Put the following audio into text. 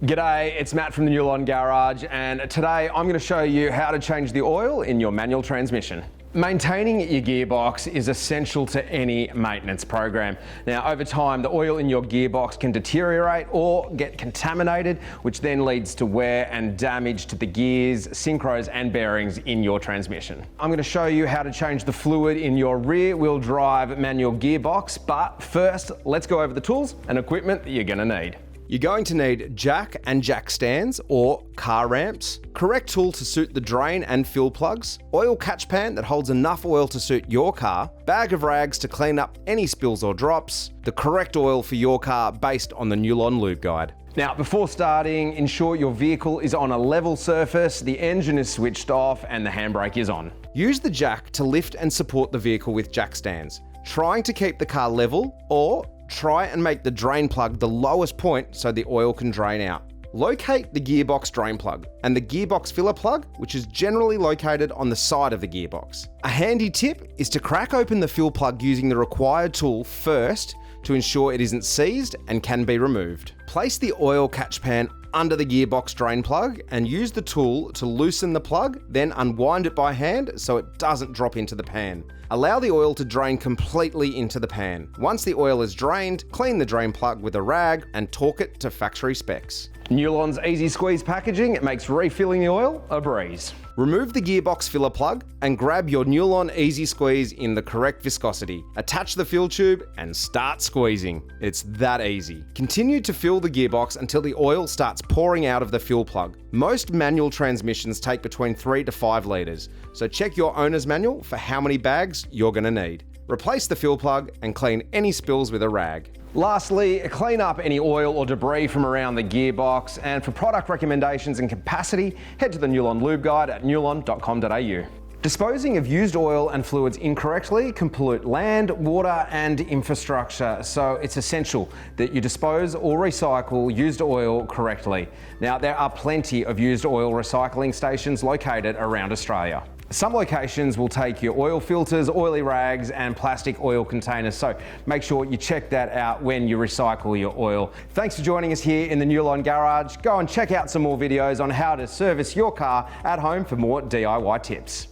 G'day, it's Matt from the Newline Garage, and today I'm going to show you how to change the oil in your manual transmission. Maintaining your gearbox is essential to any maintenance program. Now, over time, the oil in your gearbox can deteriorate or get contaminated, which then leads to wear and damage to the gears, synchros and bearings in your transmission. I'm going to show you how to change the fluid in your rear-wheel drive manual gearbox, but first, let's go over the tools and equipment that you're going to need. You're going to need jack and jack stands or car ramps, correct tool to suit the drain and fill plugs, oil catch pan that holds enough oil to suit your car, bag of rags to clean up any spills or drops, the correct oil for your car based on the Newline Lube Guide. Now, before starting, ensure your vehicle is on a level surface, the engine is switched off and the handbrake is on. Use the jack to lift and support the vehicle with jack stands, trying to keep the car level, or try and make the drain plug the lowest point so the oil can drain out. Locate the gearbox drain plug and the gearbox filler plug, which is generally located on the side of the gearbox. A handy tip is to crack open the fill plug using the required tool first to ensure it isn't seized and can be removed. Place the oil catch pan under the gearbox drain plug and use the tool to loosen the plug, then unwind it by hand so it doesn't drop into the pan. Allow the oil to drain completely into the pan. Once the oil is drained, clean the drain plug with a rag and torque it to factory specs. Newline's Easy Squeeze packaging, it makes refilling the oil a breeze. Remove the gearbox filler plug and grab your Newline Easy Squeeze in the correct viscosity. Attach the fill tube and start squeezing. It's that easy. Continue to fill the gearbox until the oil starts pouring out of the fill plug. Most manual transmissions take between 3 to 5 litres, so check your owner's manual for how many bags you're going to need. Replace the fill plug and clean any spills with a rag. Lastly, clean up any oil or debris from around the gearbox, and for product recommendations and capacity, head to the Newline Lube Guide at newline.com.au. Disposing of used oil and fluids incorrectly can pollute land, water and infrastructure, so it's essential that you dispose or recycle used oil correctly. Now, there are plenty of used oil recycling stations located around Australia. Some locations will take your oil filters, oily rags and plastic oil containers, so make sure you check that out when you recycle your oil. Thanks for joining us here in the Newline Garage. Go and check out some more videos on how to service your car at home for more DIY tips.